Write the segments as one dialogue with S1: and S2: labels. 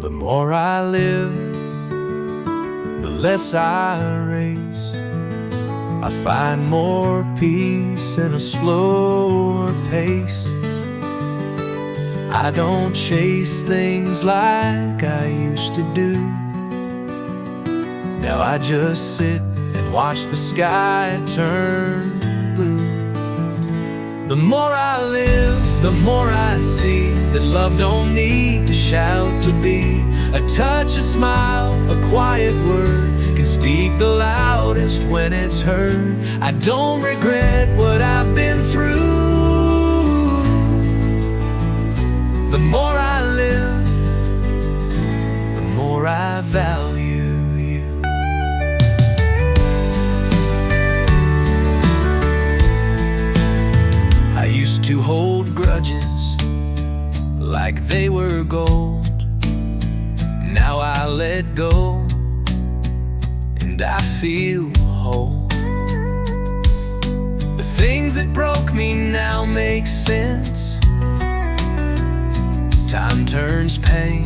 S1: The more I live, the less I race. I find more peace in a slower pace. I don't chase things like I used to do. Now I just sit and watch the sky turn blue. The more I live, the more I see that love don't need to shout to be. A touch, a smile, a quiet word can speak the loudest when it's heard. I don't regret what I've been through. The more I live, the more I value you. I used to hold grudges like they were gold. Now I let go and I feel whole. The things that broke me now make sense. Time turns pain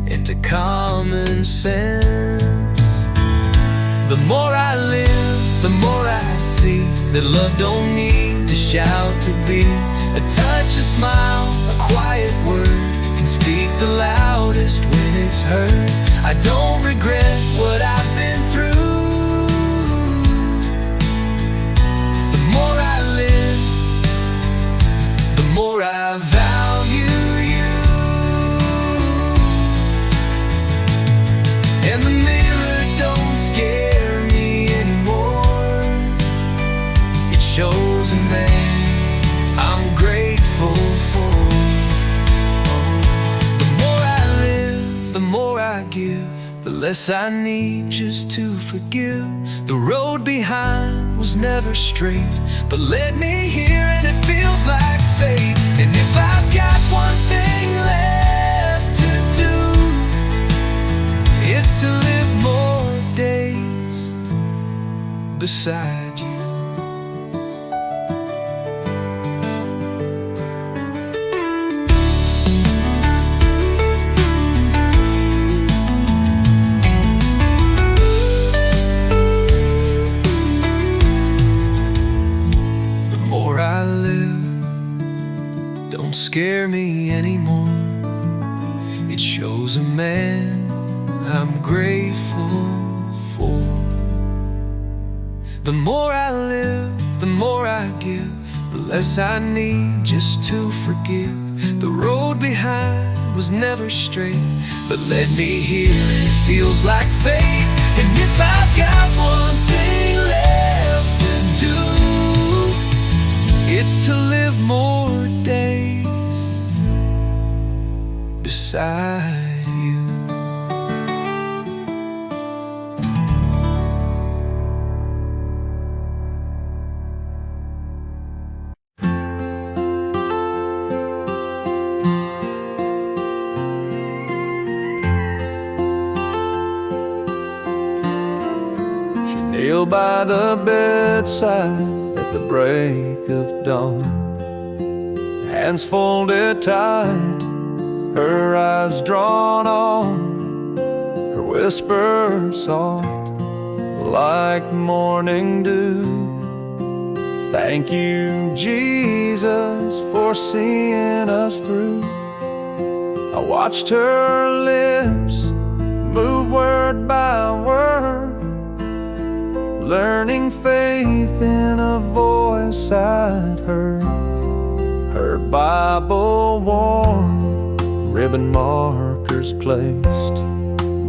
S1: into common sense. The more I live, the more I see that love don't need to shout to be. A touch, a smile, a quiet word can speak the loudest when it's heard. I don't regret what I've been through. The more I live, the more I value you. And the mirror don't scare me anymore. It shows a man I'm grateful for. The more I live, the more I give, the less I need just to forgive. The road behind was never straight, but led me here and it feels like fate. And if I've got one thing left to do, it's to live more days beside you. The more I live, don't scare me anymore. It shows a man I'm grateful for. The more I live, the more I give, the less I need just to forgive. The road behind was never straight, but led me here and it feels like fate. And if I've got one thing left to do, it's to live more days beside you.
S2: Kneeled by the bedside at the break of dawn, hands folded tight, her eyes drawn on, her whisper soft like morning dew. Thank you, Jesus, for seeing us through. I watched her lips move word by word, learning faith in a voice I'd heard. Her Bible worn, ribbon markers placed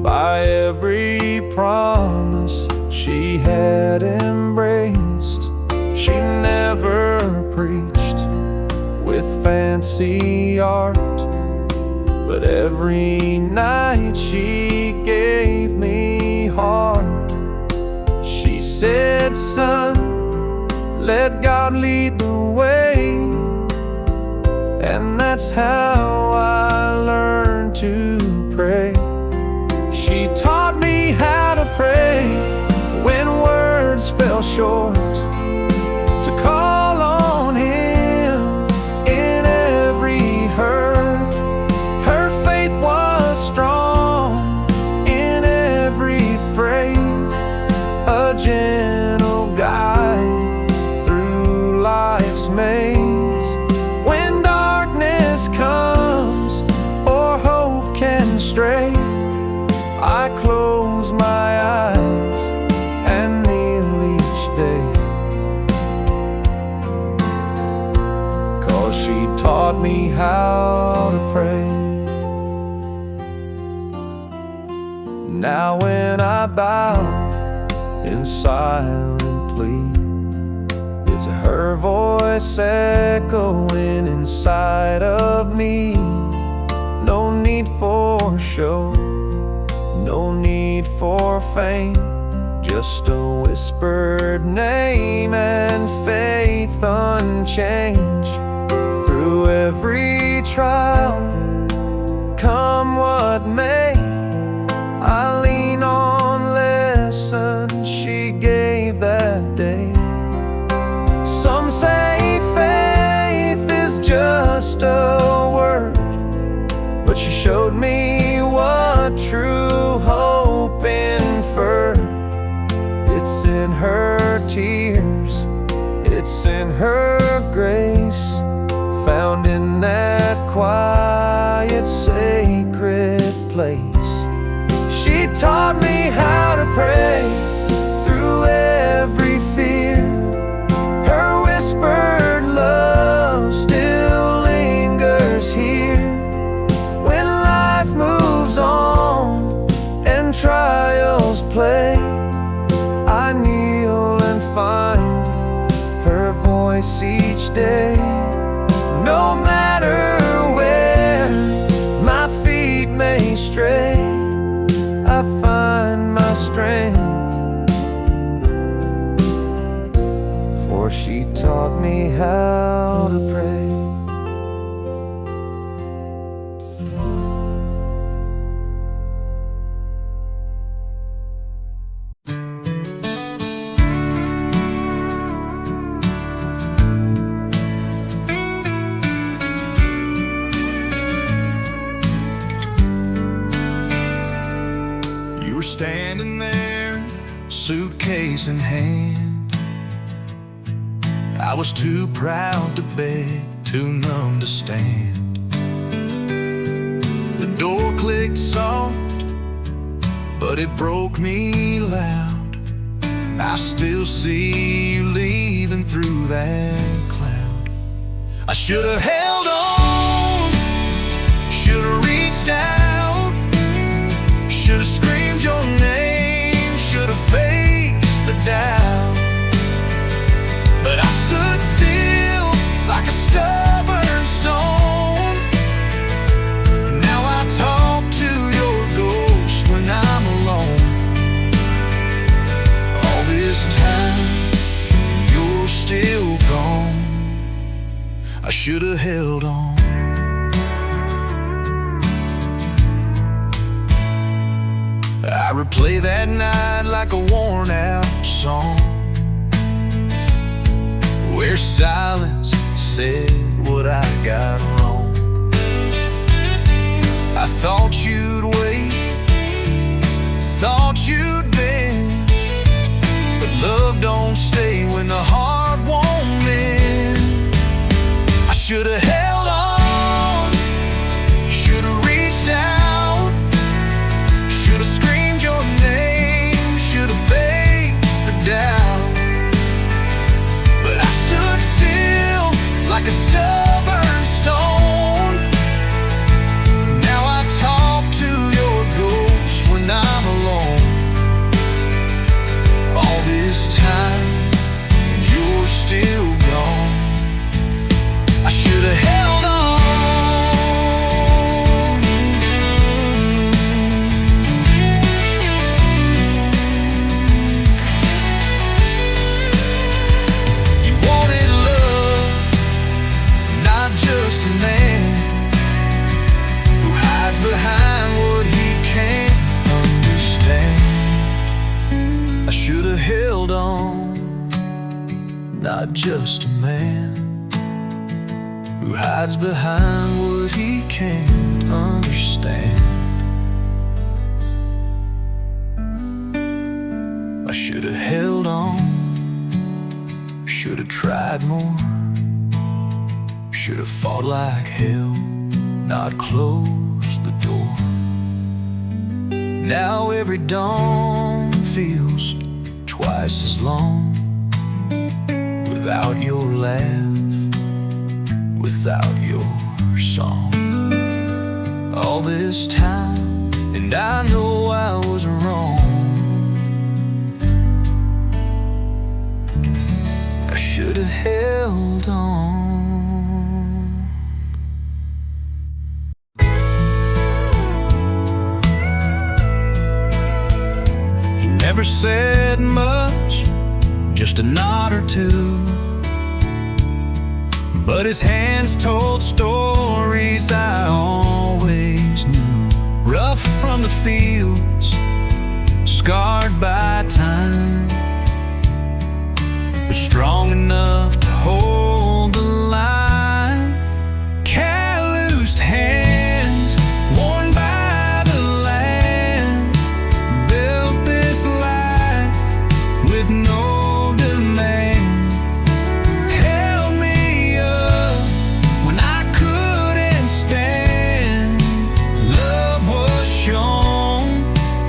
S2: by every promise she had embraced. She never preached with fancy art, but every night she gave me heart. She said, son, let God lead the way. And that's how I learned to pray. She taught me how to pray when words fell short, to call on Him in every hurt. Her faith was strong taught me how to pray. Now when I bow in silent plea, it's her voice echoing inside of me. No need for show, no need for fame, just a whispered name and faith unchanged. Through every trial, come what may, I lean on lessons she gave that day. Some say faith is just a word, but she showed me what true hope inferred. It's in her tears, it's in her grace, found in that quiet, sacred place. She taught me how to pray through every fear. Her whispered love still lingers here. When life moves on and trials play, I kneel and find her voice each day. No matter where my feet may stray, I find my strength, for she taught me how to pray.
S1: Standing there, suitcase in hand, I was too proud to beg, too numb to stand. The door clicked soft, but it broke me loud. I still see you leaving through that cloud. I should have held on, should have reached out, should have screamed your name, should have faced the doubt. But I stood still like a stubborn stone. Now I talk to your ghost when I'm alone. All this time, you're still gone. I should have held on. I replay that night like a worn out song, where silence said what I got wrong. I thought you'd wait, thought you'd bend, but love don't stay when the heart won't mend. I should have held on, should have reached out, should have screamed your name, should have faced the doubt. But I stood still like a stubborn stone. Now I talk to your ghost when I'm alone. All this time, and you're still gone. I should have held on. Just a man who hides behind what he can't understand. I should have held on. Not just a man who hides behind what he can't understand. I should have held on. Should have tried more. Should have fought like hell, not closed the door. Now every dawn feels twice as long without your laugh, without your song. All this time, and I know I was wrong. I should have held on. He never said much, just a nod or two, but his hands told stories I always knew. Rough from the fields, scarred by time, but strong enough to hold the line. Calloused hands, worn by the land, built this life with no demand. Held me up when I couldn't stand. Love was shown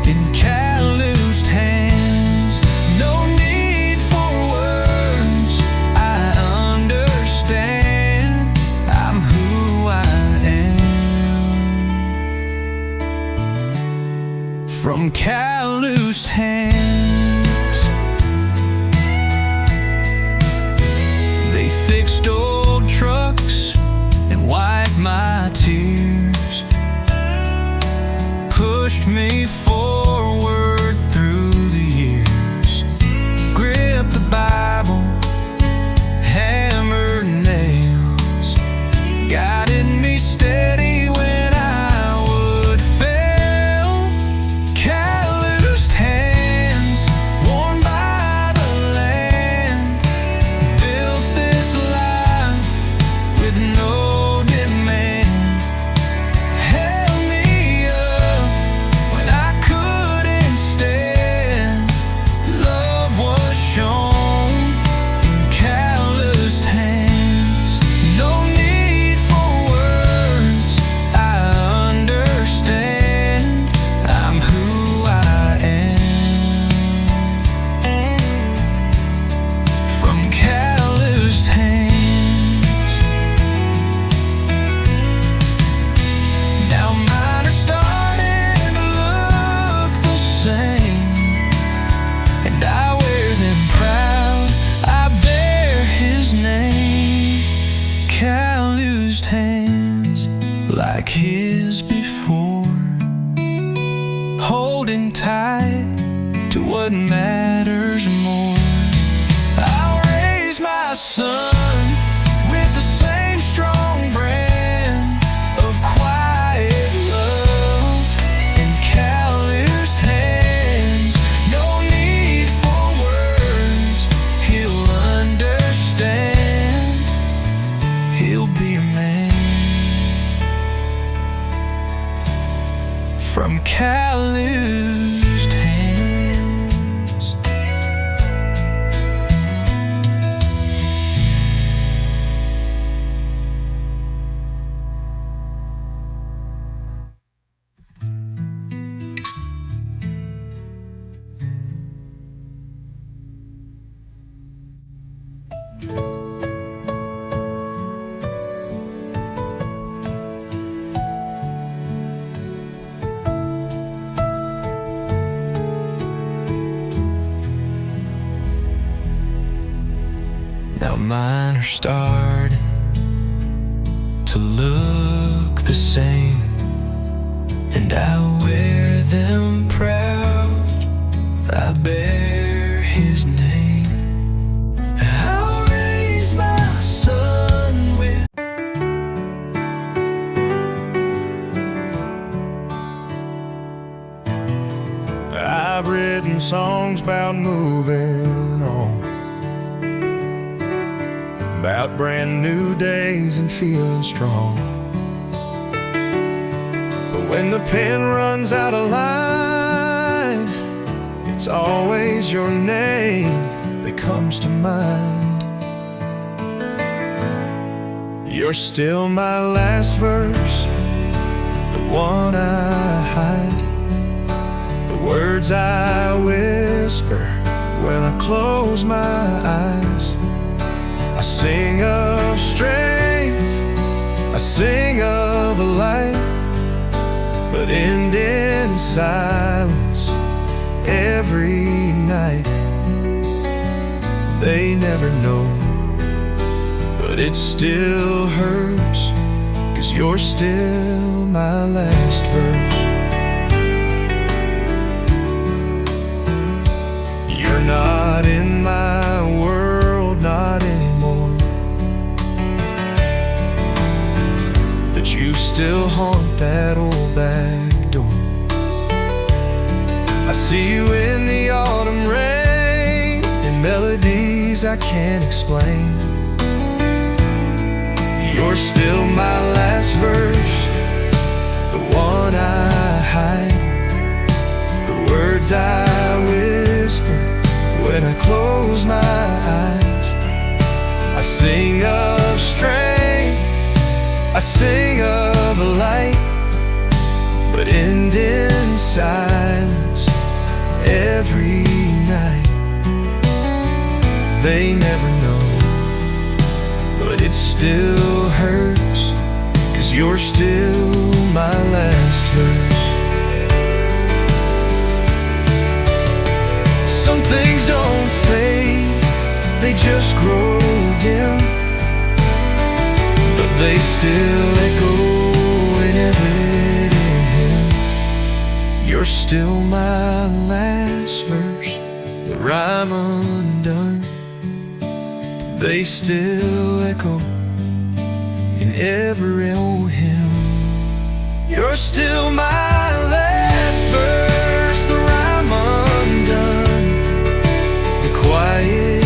S1: in calloused hands. No need for words, I understand. I'm who I am. From calloused hands, they fixed old trucks and wiped my tears, pushed me forward through the years. Gripped the Bible, hammered nails, guided me steady when I would fail. Calloused hands, worn by the land, built this life with no demand. Held me up when I couldn't stand. Love was shown in calloused hands. No need for words, I understand. I'm who I am. From calloused hands. Now mine are starting to look the same, and I wear them proud. I bear his name. Calloused hands like his before, holding tight to what matters more. I'll raise my son with the same strong brand of quiet love and calloused hands. No need for words, he'll understand. He'll be a man. From calloused hands. Now mine are starting to look the same, and I wear them proud. I bear his name. I'll raise my son with.
S2: I've written songs about moving on, about brand new days and feeling strong. But when the pen runs out of line, it's always your name that comes to mind. You're still my last verse, the one I hide, the words I whisper when I close my eyes. I sing of strength sing of a light, but end in silence every night. They never know, but it still hurts, 'cause you're still my last verse. You're not in my world, not anymore, but you still haunt that old back door. I see you in the autumn rain, in melodies I can't explain. You're still my last verse, the one I hide, the words I whisper when I close my eyes. I sing of strength, I sing of a light, but end in silence every night. They never know, but it still hurts, 'cause you're still my last verse. Some things don't fade, they just grow dim, but they still echo in every hymn. You're still my last verse, the rhyme undone. They still echo in every old hymn. You're still my last verse, the rhyme undone, the quiet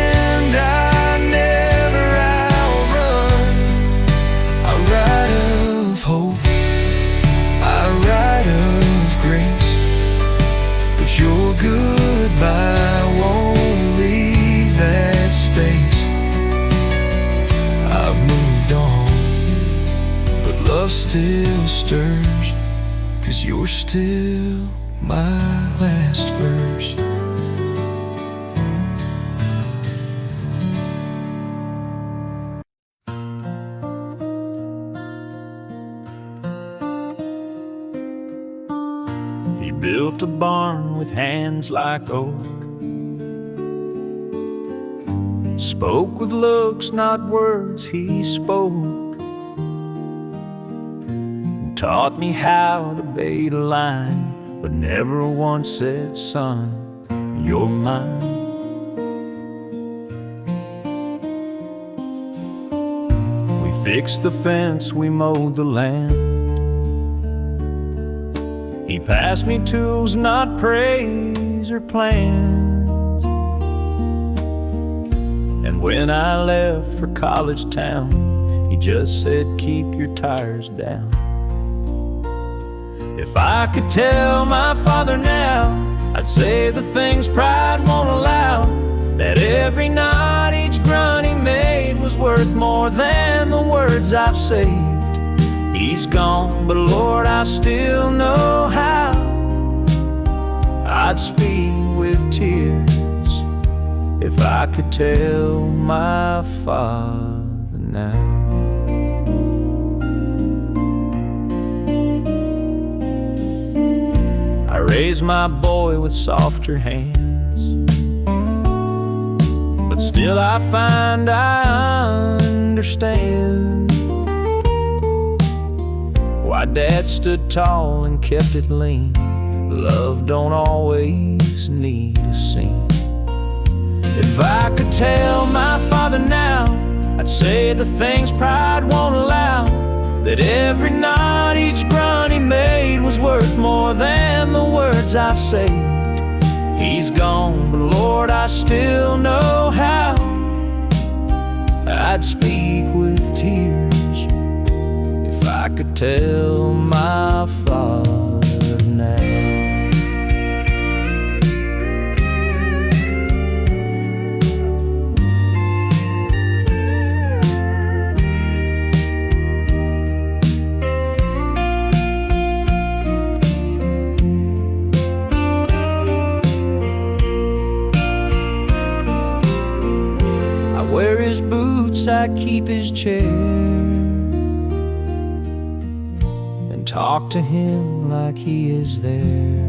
S2: end I never outrun. I write of hope, I write of grace, but your goodbye won't leave that space. I've moved on, but love still stirs, 'cause you're still my last verse.
S3: He built a barn with hands like oak, spoke with looks, not words he spoke, taught me how to bait a line, but never once said, "Son, you're mine." We fixed the fence, we mowed the land. He passed me tools, not praise or plans. And when I left for college town, he just said, "Keep your tires down." If I could tell my father now, I'd say the things pride won't allow, that every night each grunt he made was worth more than the words I've saved. He's gone, but Lord, I still know how I'd speak with tears if I could tell my father now. I raised my boy with softer hands, but still I find I understand why Dad stood tall and kept it lean. Love don't always need a scene. If I could tell my father now, I'd say the things pride won't allow, that every night each grunt he made was worth more than the words I've saved. He's gone, but Lord, I still know how I'd speak with tears if I could tell my father now. I wear his boots, I keep his chair, talk to him like he is there.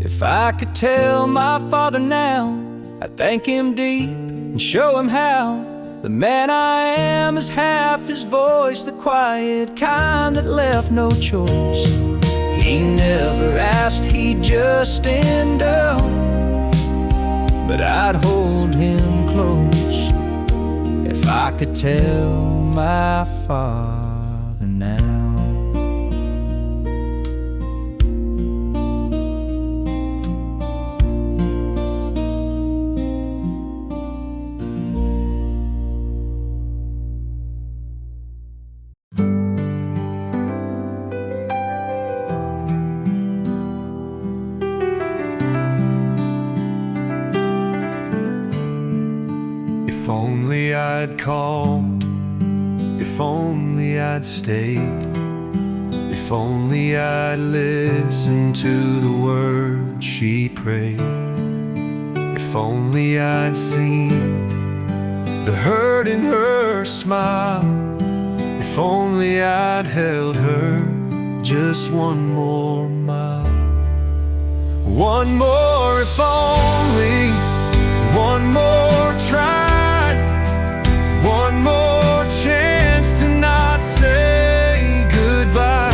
S3: If I could tell my father now, I'd thank him deep and show him how the man I am is half his voice, the quiet kind that left no choice. He never asked, he'd just stand down, but I'd hold him close if I could tell my father now.
S2: If only I'd called, if only I'd stayed, if only I'd listened to the words she prayed, if only I'd seen the hurt in her smile, if only I'd held her just one more mile. One more if only, one more try, one more chance to not say goodbye.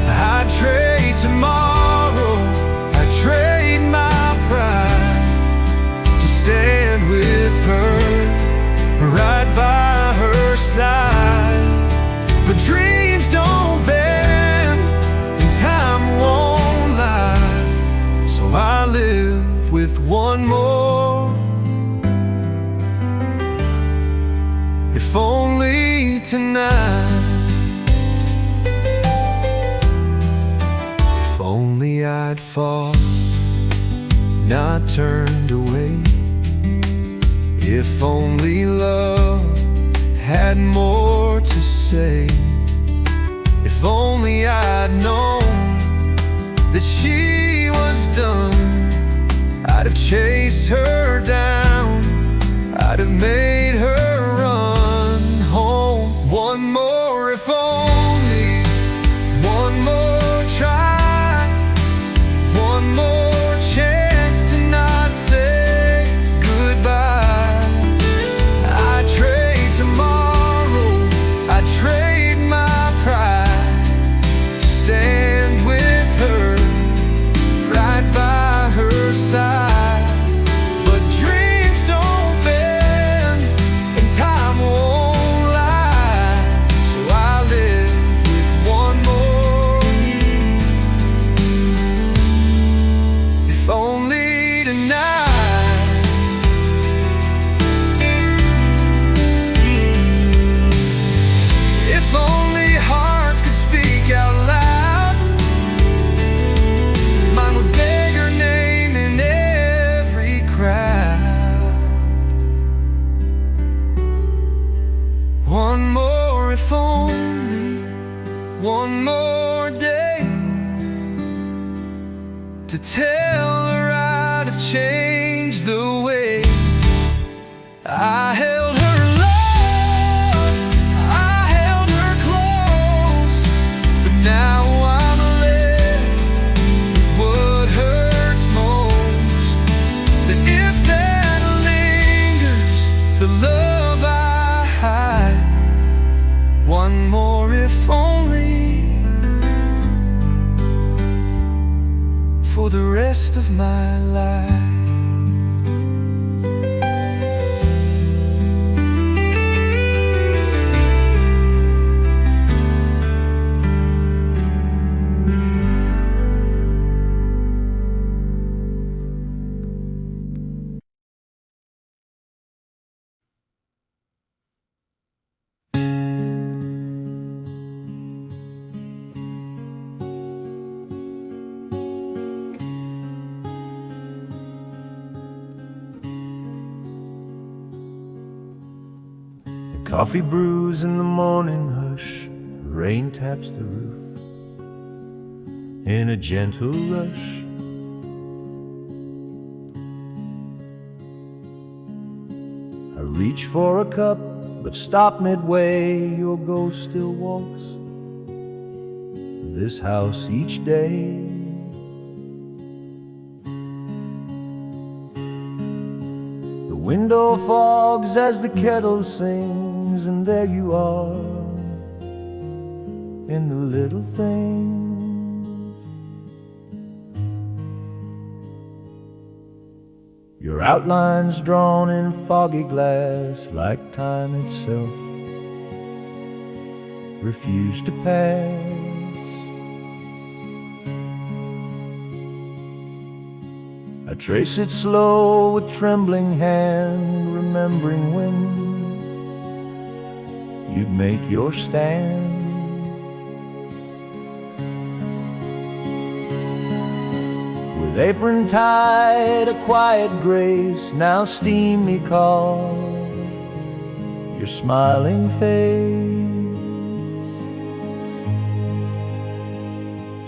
S2: I'd trade tomorrow, I'd trade my pride to stand with her, right by her side. But dreams don't bend and time won't lie, so I live with one more. If only tonight, if only I'd fought, not turned away, if only love had more to say, if only I'd known that she was done, I'd have chased her down, I'd have made her run home. One more if only, one more try, one more chance to not say goodbye. I'd trade tomorrow, I'd trade my pride to stand with her, right by her side. But dreams don't bend and time won't lie, so I live with one more. If only tonight, if only hearts could speak out loud, mine would beg her name in every crowd. One more if only, one more day to tell her I'd have changed the way I held her love, I held her close, but now I'm left with what hurts most. That if that lingers, the love I hide. One more if only, for the rest of my life.
S3: Coffee brews in the morning hush, rain taps the roof in a gentle rush. I reach for a cup, but stop midway. Your ghost still walks this house each day. The window fogs as the kettle sings, and there you are in the little things. Your outlines drawn in foggy glass, like time itself refused to pass. I trace it slow with trembling hand, remembering when you'd make your stand. With apron tied, a quiet grace, now steamy call your smiling face.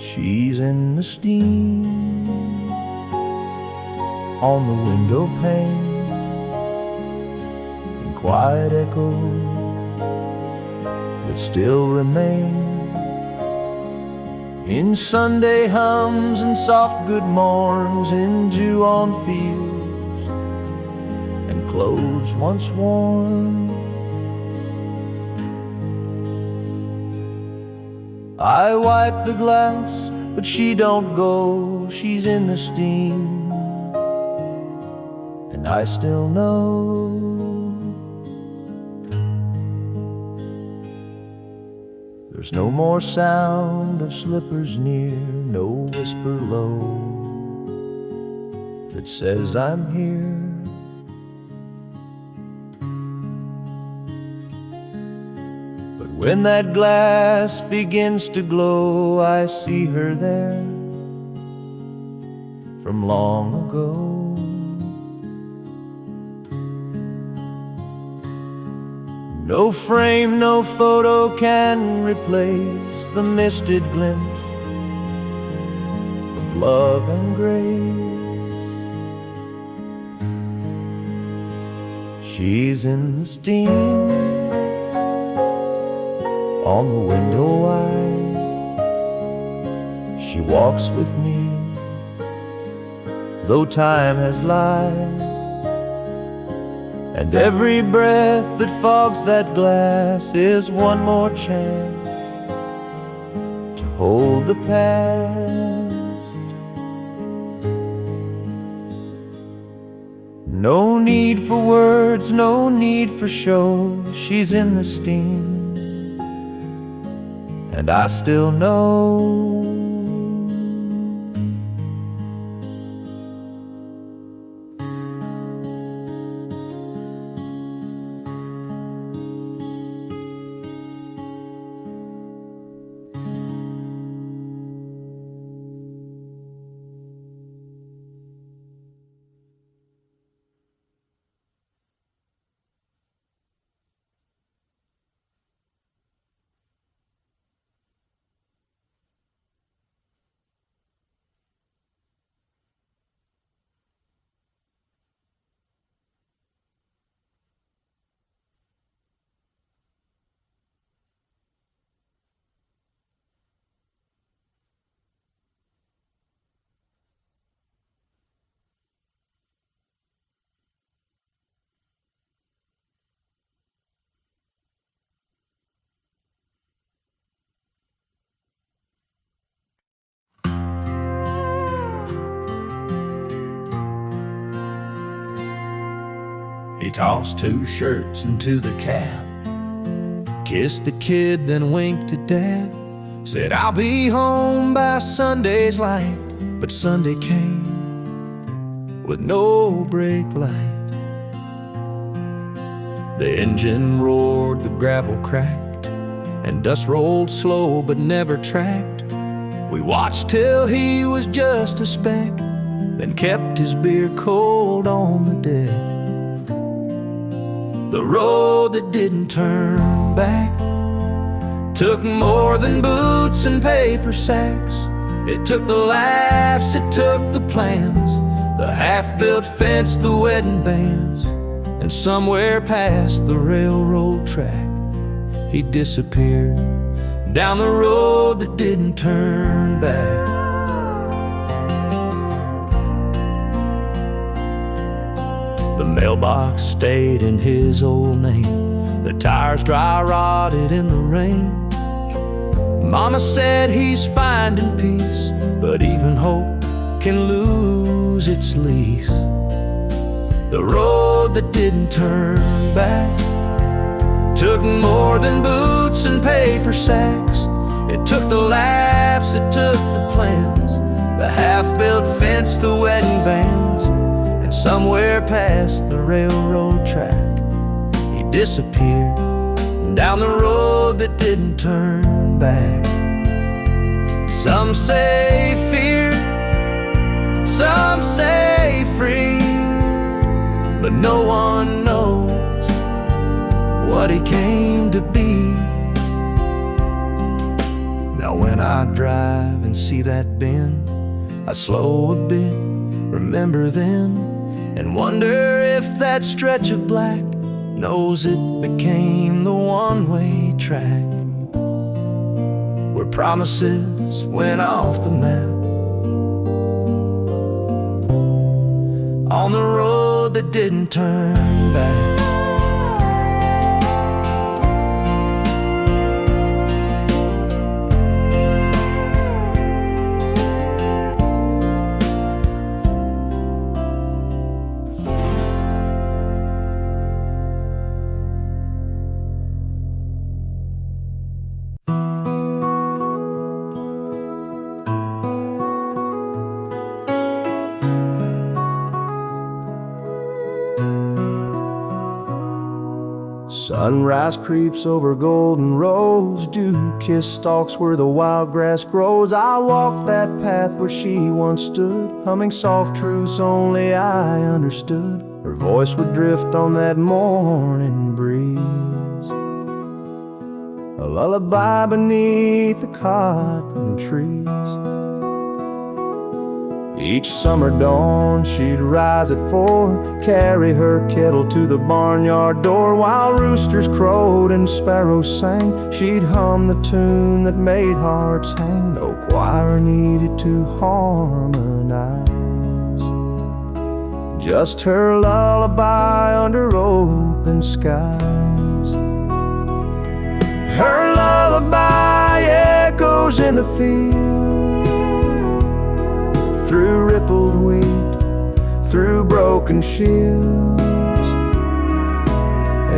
S3: She's in the steam on the window pane, in quiet echo that still remain. In Sunday hums and soft good morns, in dew on fields and clothes once worn. I wipe the glass, but she don't go. She's in the steam, and I still know. There's no more sound of slippers near, no whisper low that says I'm here. But when that glass begins to glow, I see her there from long ago. No frame, no photo can replace the misted glimpse of love and grace. She's in the steam on the window wide. She walks with me, though time has lied. And every breath that fogs that glass is one more chance to hold the past. No need for words, no need for show. She's in the steam, and I still know. He tossed 2 shirts into the cab, kissed the kid, then winked at Dad. Said, I'll be home by Sunday's light. But Sunday came with no brake light. The engine roared, the gravel cracked, and dust rolled slow but never tracked. We watched till he was just a speck, then kept his beer cold on the deck. The road that didn't turn back took more than boots and paper sacks. It took the laughs, it took the plans, the half-built fence, the wedding bands, and somewhere past the railroad track he disappeared down the road that didn't turn back. The mailbox stayed in his old name, the tires dry rotted in the rain. Mama said he's finding peace, but even hope can lose its lease. The road that didn't turn back took more than boots and paper sacks. It took the laughs, it took the plans, the half-built fence, the wedding bands, and somewhere past the railroad track he disappeared down the road that didn't turn back. Some say fear, some say free, but no one knows what he came to be. Now when I drive and see that bend, I slow a bit, remember then, and wonder if that stretch of black knows it became the one-way track where promises went off the map. On the road that didn't turn back. Sunrise creeps over golden roads, dew-kissed stalks where the wild grass grows. I walk that path where she once stood, humming soft truths only I understood. Her voice would drift on that morning breeze, a lullaby beneath the cotton trees. Each summer dawn she'd rise at 4, carry her kettle to the barnyard door. While roosters crowed and sparrows sang, she'd hum the tune that made hearts hang. No choir needed to harmonize, just her lullaby under open skies. Her lullaby echoes in the field, through rippled wheat, through broken shields.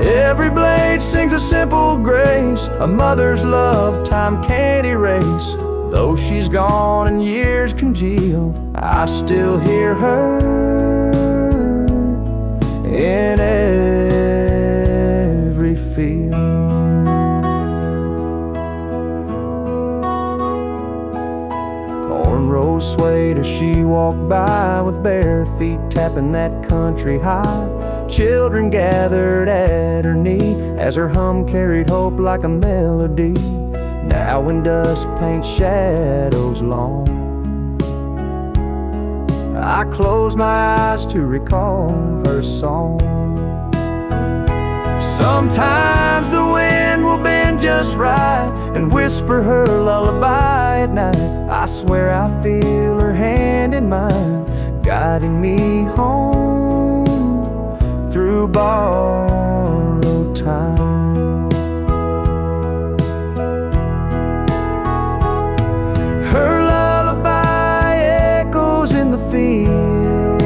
S3: Every blade sings a simple grace, a mother's love time can't erase. Though she's gone and years congeal, I still hear her in every field. Cornrows swayed as she walked by, with bare feet tapping that country high. Children gathered at her knee as her hum carried hope like a melody. Now when dusk paints shadows long, I close my eyes to recall her song. Sometimes the wind will bend just right and whisper her lullaby at night. I swear I feel her hand in mine, guiding me home through borrowed time. Her lullaby echoes in the fields,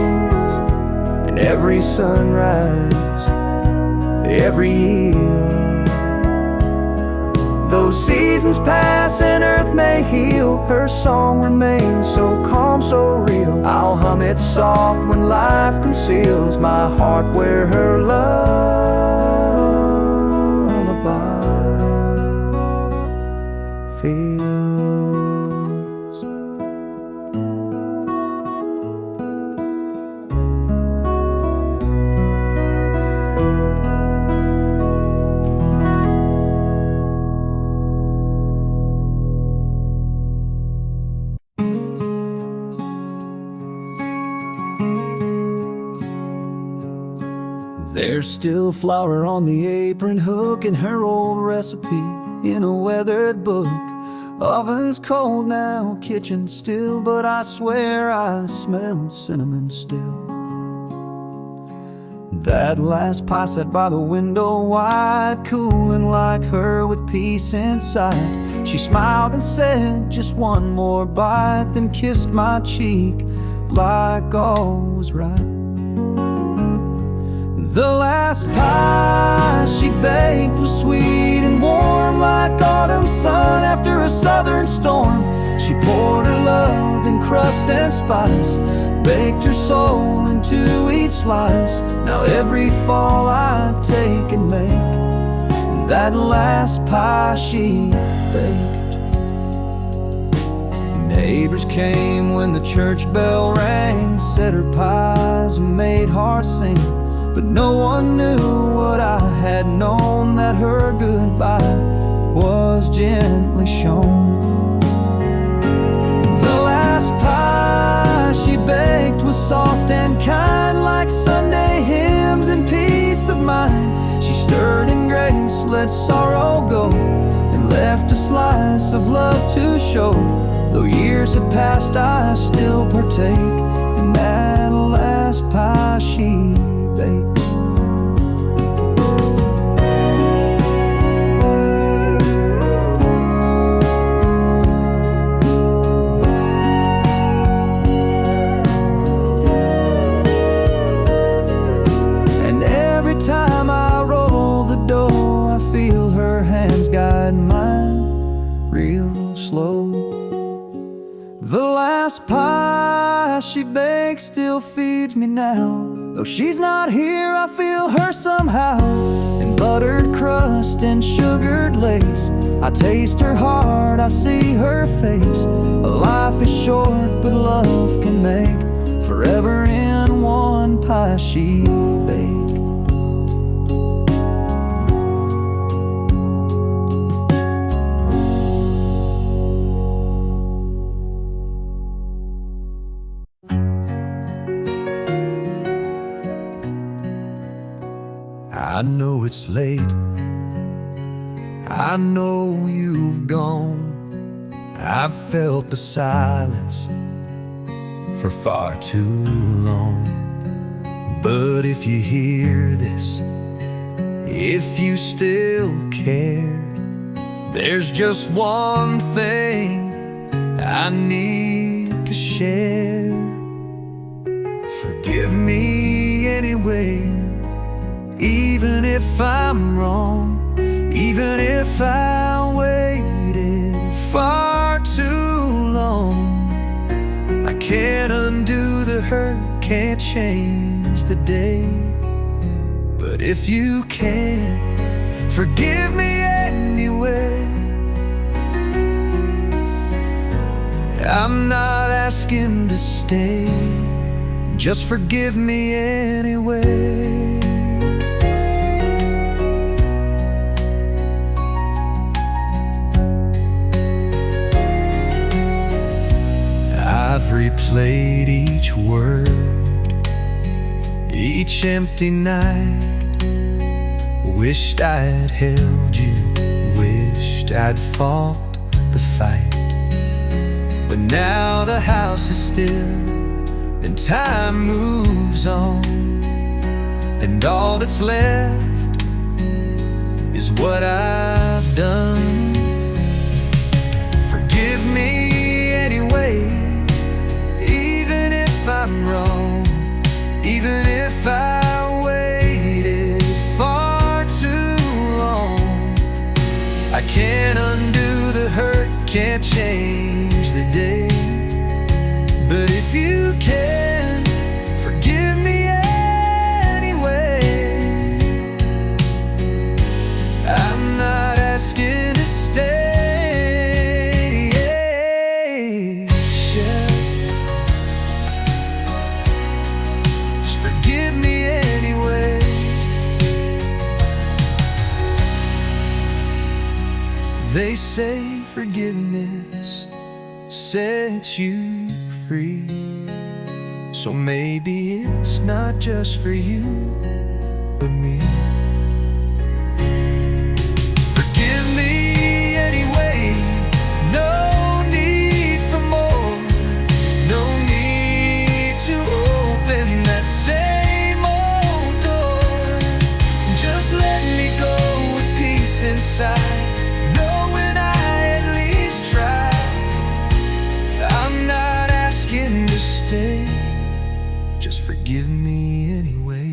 S3: and every sunrise, every year. Though seasons pass and earth may heal, her song remains so calm, so real. I'll hum it soft when life conceals my heart where her lullaby feels. There's still flour on the apron hook in her old recipe,
S2: in a weathered book. Oven's cold now, kitchen still, but I swear I smell cinnamon still. That last pie sat by the window wide, cooling like her with peace inside. She smiled and said, just one more bite, then kissed my cheek like all was right. The last pie she baked was sweet and warm like autumn sun after a southern storm. She poured her love in crust and spice, baked her soul into each slice. Now every fall I take and make that last pie she baked. Neighbors came when the church bell rang, said her pies made hearts sing. But no one knew what I had known, that her goodbye was gently shown. The last pie she baked was soft and kind, like Sunday hymns and peace of mind. She stirred in grace, let sorrow go, and left a slice of love to show. Though years had passed, I still partake in that last pie she baked. And every time I roll the dough, I feel her hands guide mine real slow. The last pie she baked still feeds me now. Though she's not here, I feel her somehow. In buttered crust and sugared lace, I taste her heart, I see her face. Life is short, but love can make forever in one pie she baked.
S1: I know it's late, I know you've gone. I've felt the silence for far too long. But if you hear this, if you still care, there's just one thing I need to share. Forgive me anyway, even if I'm wrong, even if I waited far too long. I can't undo the hurt, can't change the day. But if you can, forgive me anyway. I'm not asking to stay, just forgive me anyway. I've replayed each word, each empty night. Wished I'd held you, wished I'd fought the fight. But now the house is still and time moves on, and all that's left is what I've done. Forgive me anyway, even if I'm wrong, even if I waited far too long. I can't undo the hurt, can't change the day. But if you can, forgive me anyway. I'm not asking to stay, just forgive me anyway. They say forgiveness sets you free, so maybe it's not just for you, but me. Forgive me knowing I at least tried. I'm not asking to stay, just forgive me anyway.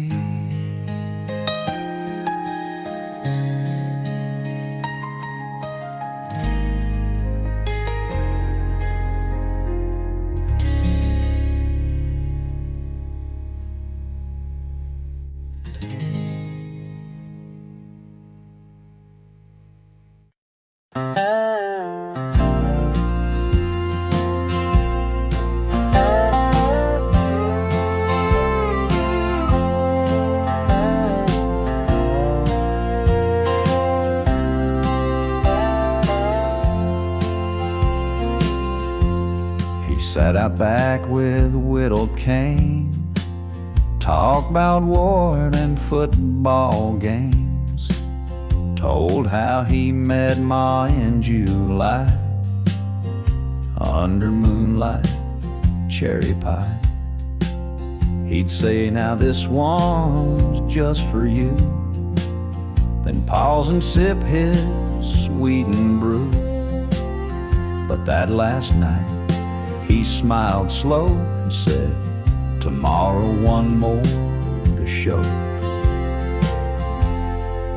S3: Sat out back with a whittled cane, talked about war and football games, told how he met Ma in July under moonlight, cherry pie. He'd say, now this one's just for you, then pause and sip his sweetened brew. But that last night he smiled slow and said, tomorrow one more to show.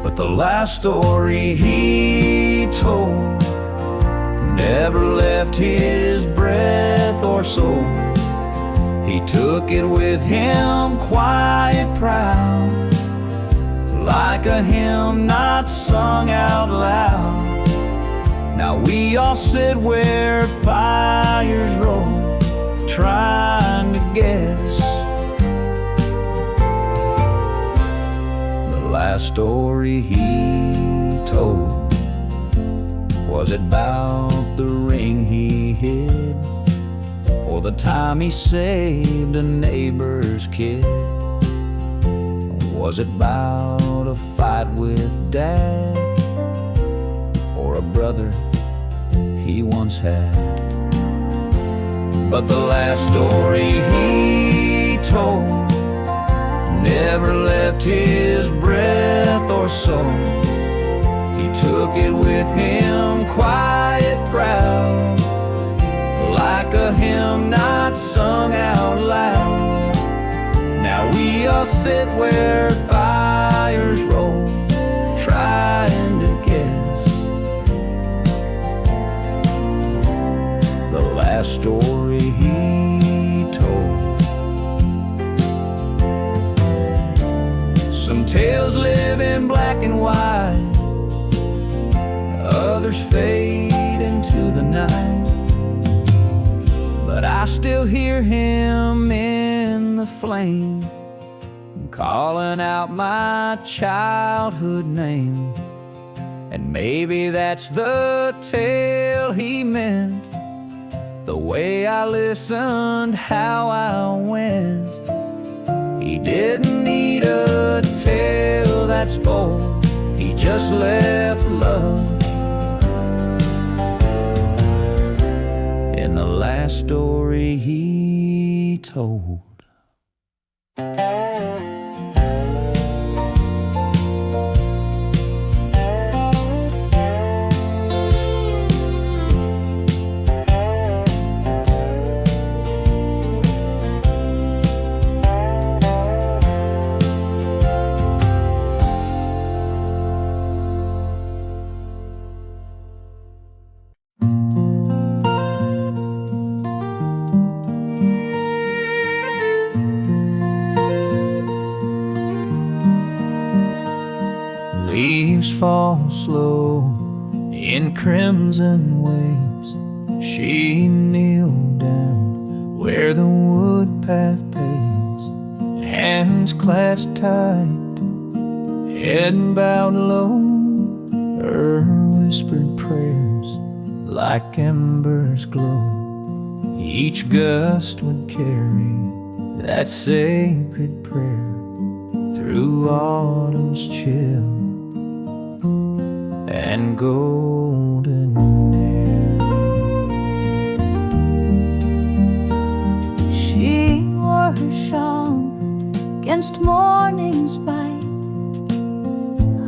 S3: But the last story he told never left his breath or soul. He took it with him quiet, proud, like a hymn not sung out loud. Now we all sit where fires roll, trying to guess the last story he told. Was it about the ring he hid, or the time he saved a neighbor's kid? Was it about a fight with Dad, or a brother he once had? But the last story he told never left his breath or soul. He took it with him quiet, proud, like a hymn not sung out loud. Now we all sit where fires roll, trying to guess the last story he told. Some tales live in black and white, others fade into the night, but I still hear him in the flame, calling out my childhood name. And maybe that's the tale he meant, the way I listened, how I went. He didn't need a tale that's bold, he just left love in the last story he told. Leaves fall slow in crimson waves. She kneeled down where the wood path paves, hands clasped tight, head bowed low. Her whispered prayers like embers glow. Each gust would carry that sacred prayer through autumn's chill and golden air.
S4: She wore her shawl against morning's bite,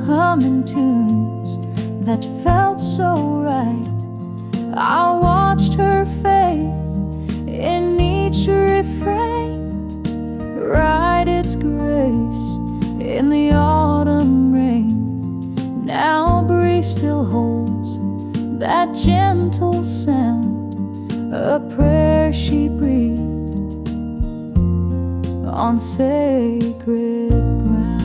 S4: humming tunes that felt so right. I watched her faith in each refrain write its grace in the autumn rain. Now a breeze still holds that gentle sound, a prayer she breathed on sacred ground.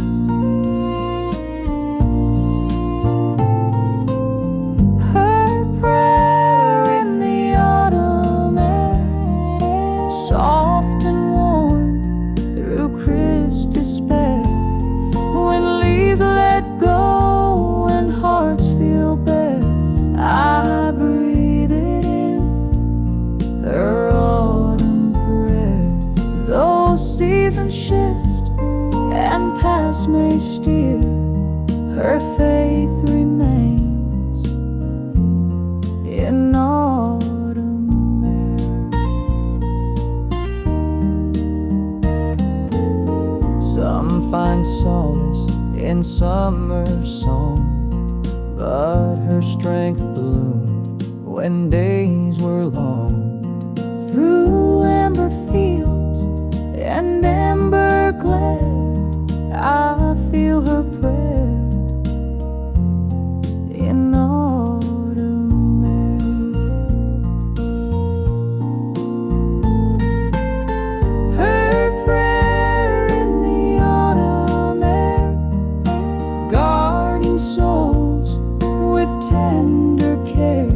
S4: Her prayer in the autumn air, soft and warm through crisp despair. When leaves let go and hearts feel bare, I breathe it in, her autumn prayer. Though seasons shift and paths may steer, her faith remains in autumn air. Some find solace in summer song, but her strength bloomed when days were long. Through amber fields and amber glare, I feel her prayer in autumn air. Her prayer in the autumn air, guarding souls with tender care.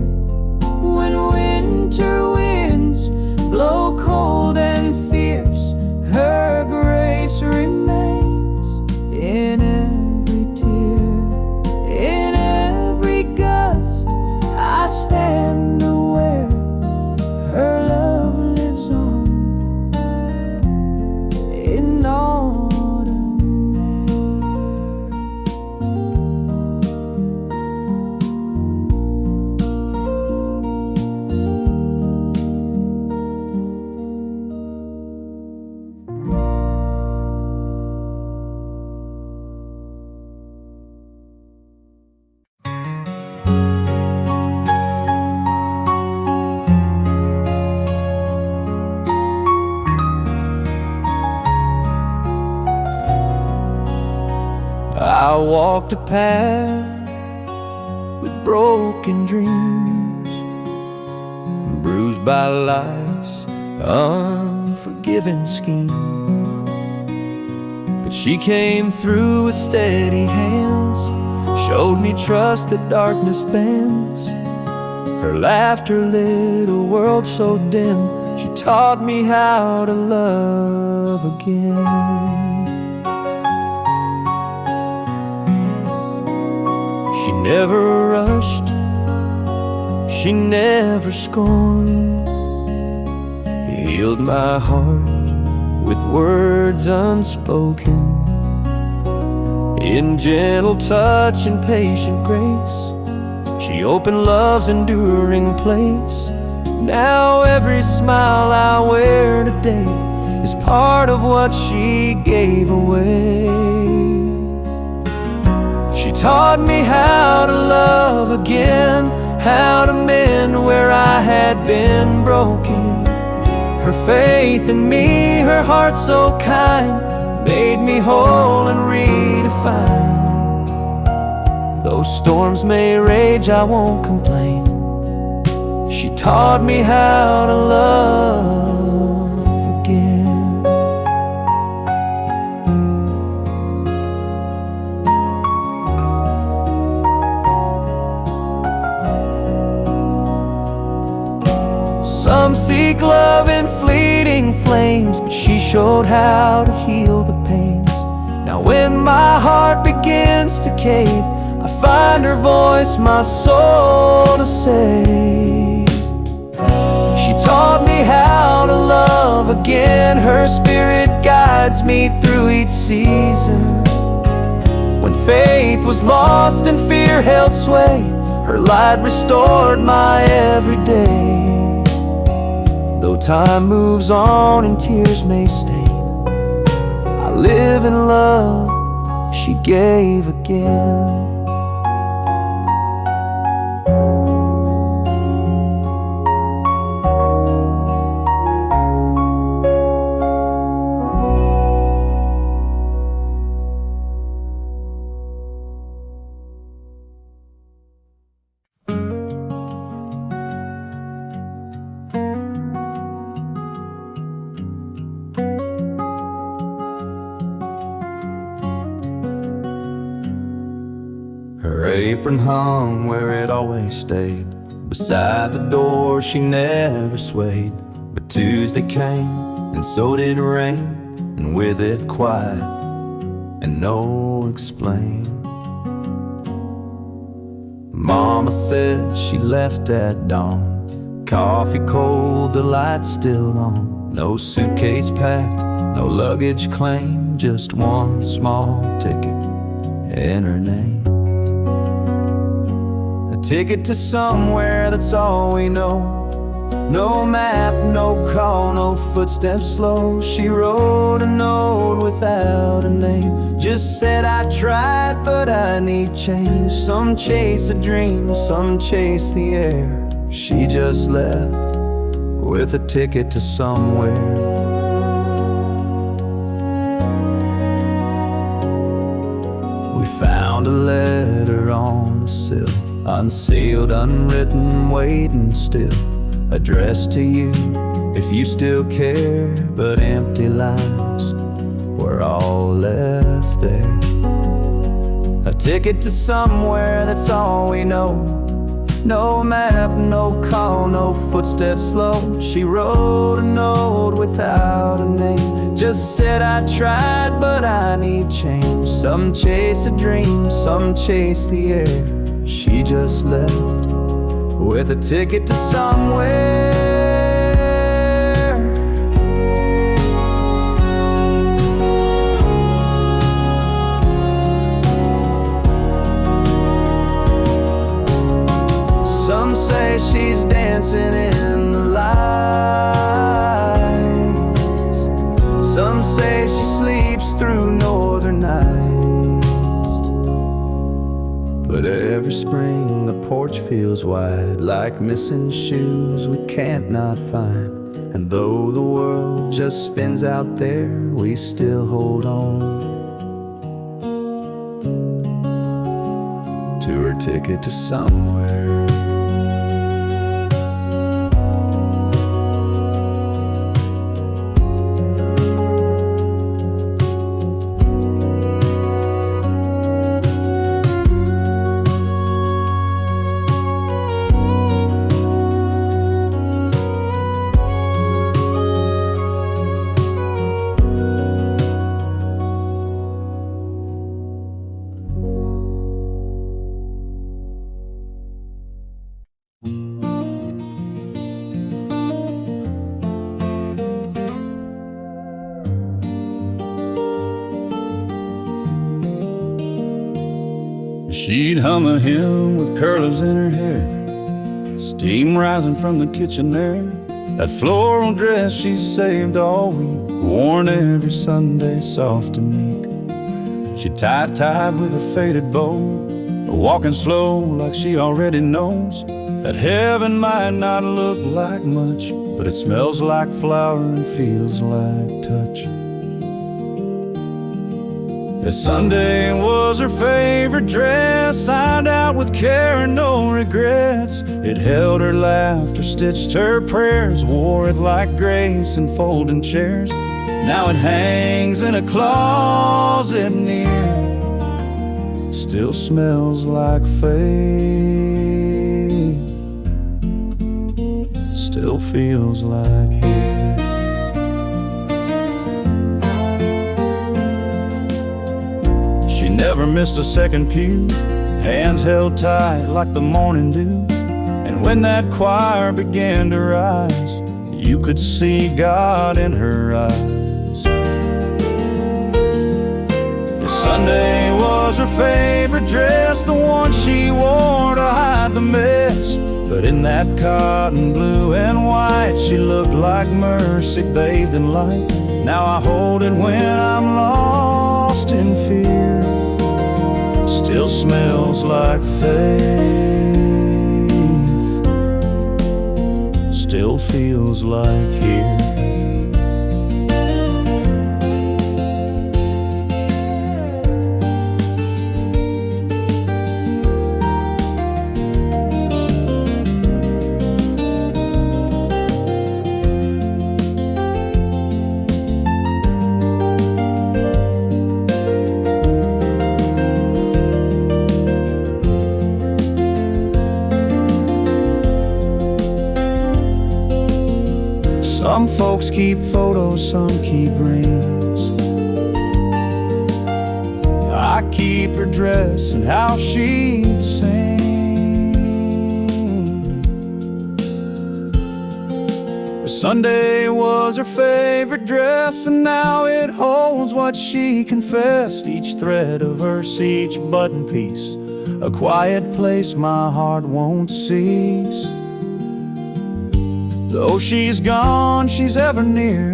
S4: When winter winds blow cold and fierce, her grace remains in every tear. In every gust I stand aware, her love lives on in autumn air.
S3: I walked a path with broken dreams, bruised by life's unforgiving scheme. But she came through with steady hands, showed me trust that darkness bends. Her laughter lit a world so dim, she taught me how to love again. She never rushed, she never scorned, healed my heart with words unspoken. In gentle touch and patient grace, she opened love's enduring place. Now every smile I wear today is part of what she gave away. She taught me how to love again, how to mend where I had been broken. Her faith in me, her heart so kind, made me whole and redefined. Though storms may rage, I won't complain. She taught me how to love again. Some seek love in fleeting flames, but she showed how to heal the pains. Now when my heart begins to cave, I find her voice, my soul to save. She taught me how to love again, her spirit guides me through each season. When faith was lost and fear held sway, her light restored my everyday. Though time moves on and tears may stain, I live in love she gave again.
S2: apron hung where it always stayed. Beside the door she never swayed. But Tuesday came, and so did rain, and with it quiet and no explain. Mama said she left at dawn. Coffee cold, the lights still on. No suitcase packed, no luggage claimed, just one small ticket in her name. A ticket to somewhere, that's all we know. No map, no call, no footsteps slow. She wrote a note without a name, just said I tried but I need change. Some chase a dream, some chase the air. She just left with a ticket to somewhere. We found a letter on the sill, unsealed, unwritten, waiting still. Addressed to you, if you still care, but empty lines were all left there. A ticket to somewhere, that's all we know. No map, no call, no footsteps slow. She wrote a note without a name, just said I tried but I need change. Some chase a dream, some chase the air. She just left with a ticket to somewhere. Some say she's dancing in the lights. Some say she sleeps through northern nights. But every spring the porch feels wide, like missing shoes we can't not find. And though the world just spins out there, we still hold on to her ticket to somewhere.
S3: She'd hum a hymn with curlers in her hair, steam rising from the kitchen there. That floral dress she saved all week, worn every Sunday, soft and meek. She tied with a faded bow, walking slow like she already knows that heaven might not look like much, but it smells like flower and feels like touch. That Sunday was her favorite dress, signed out with care and no regrets. It held her laughter, stitched her prayers, wore it like grace in folding chairs. Now it hangs in a closet near, still smells like faith, still feels like here. She never missed a second pew, hands held tight like the morning dew. And when that choir began to rise, you could see God in her eyes. Yeah, Sunday was her favorite dress, the one she wore to hide the mess. But in that cotton blue and white, she looked like mercy bathed in light. Now I hold it when I'm lost in fear, still smells like faith, still feels like here.
S2: Some folks keep photos, some keep rings. I keep her dress and how she'd sing. Sunday was her favorite dress, and now it holds what she confessed. Each thread of verse, each button piece, a quiet place my heart won't cease. Though she's gone, she's ever near,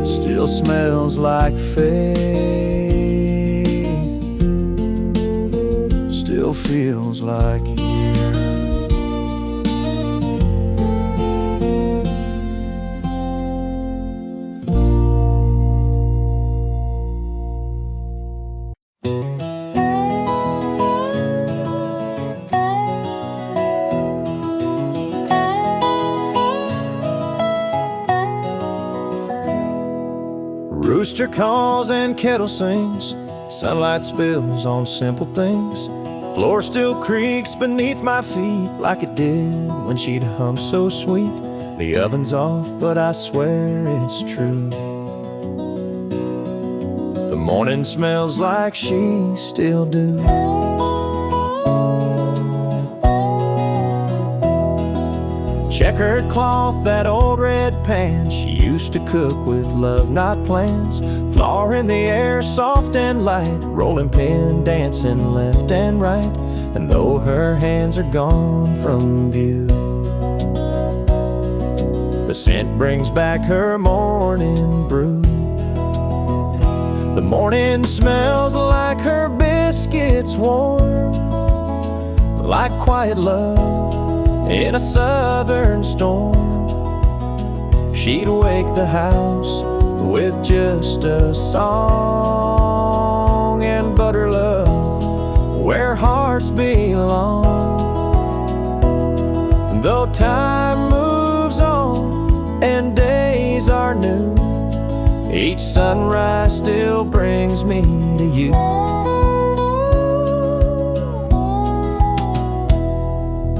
S2: still smells like faith, still feels like here. Rooster calls and kettle sings, sunlight spills on simple things. Floor still creaks beneath my feet like it did when she'd hum so sweet. The oven's off, but I swear it's true. The morning smells like she still do. Checkered cloth, that old red pan, she used to cook with love, not plans. Flour in the air, soft and light, rolling pin, dancing left and right. And though her hands are gone from view, the scent brings back her morning brew. The morning smells like her biscuits warm, like quiet love in a southern storm. She'd wake the house with just a song and butter love where hearts belong. Though time moves on and days are new, each sunrise still brings me to you.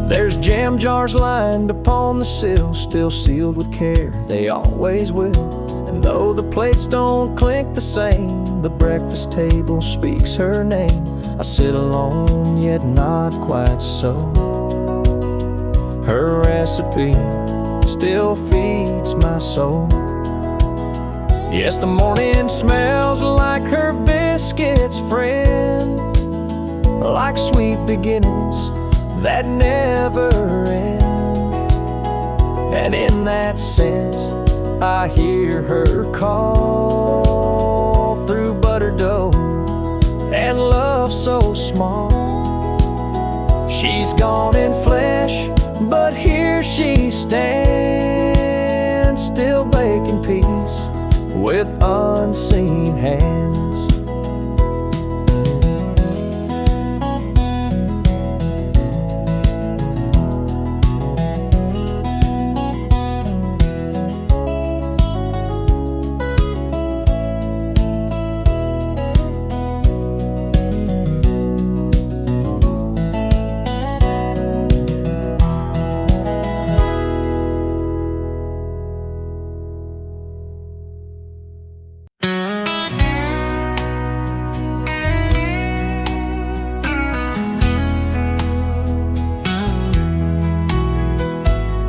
S2: There's jam jars lined upon the sill, still sealed with care, they always will. And though the plates don't clink the same, the breakfast table speaks her name. I sit alone, yet not quite so. Her recipe still feeds my soul. Yes, the morning smells like her biscuits, friend, like sweet beginnings that never end. And in that scent, I hear her call through butter dough and love so small. She's gone in flesh, but here she stands, still baking peace with unseen hands.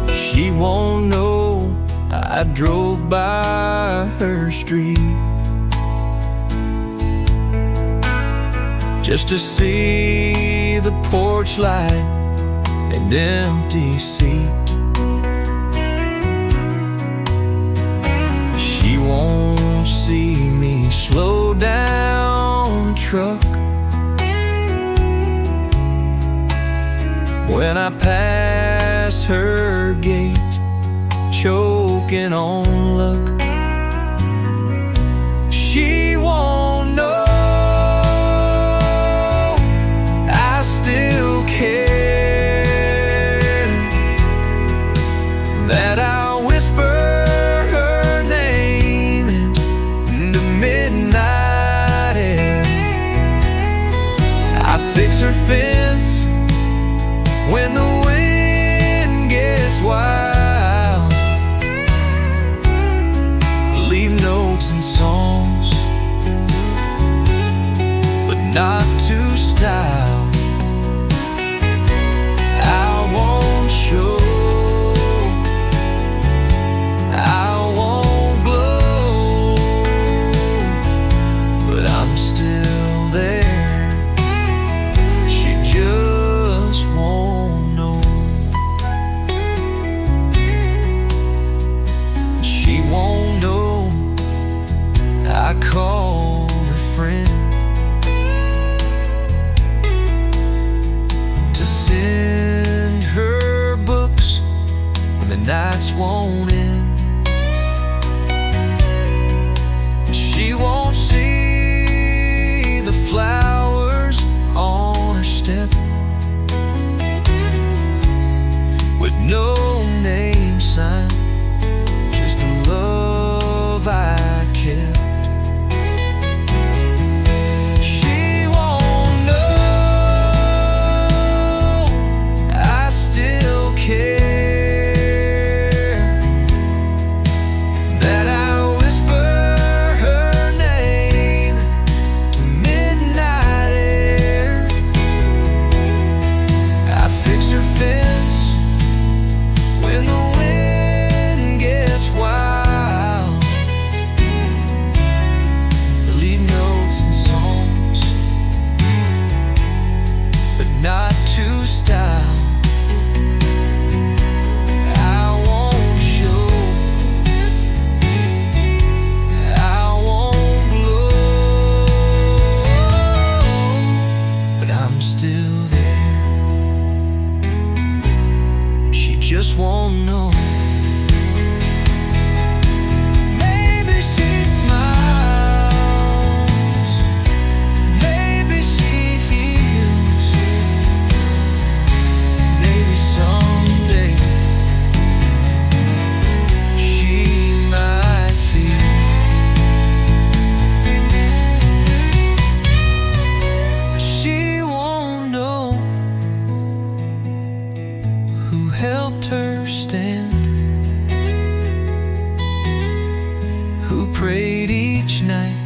S1: She won't know I drove by her street just to see the porch light and empty seat. She won't see me slow down the truck when I pass her gate, choking on luck. She won't know I still care, that I whisper her name in the midnight air. I fix her fence when the wind gets wild, nights won't end. She won't see the flowers on her step, with no name sign, just the love I kept. She won't know I still care, that I whisper her name to midnight air. I fix her fence when the wind gets wild, leave notes and songs, but not to style. I won't show, I won't glow, but I'm still there. She just won't know. Maybe she smiles, maybe she heals, maybe someday she might feel. She won't know who helped her stand, who prayed each night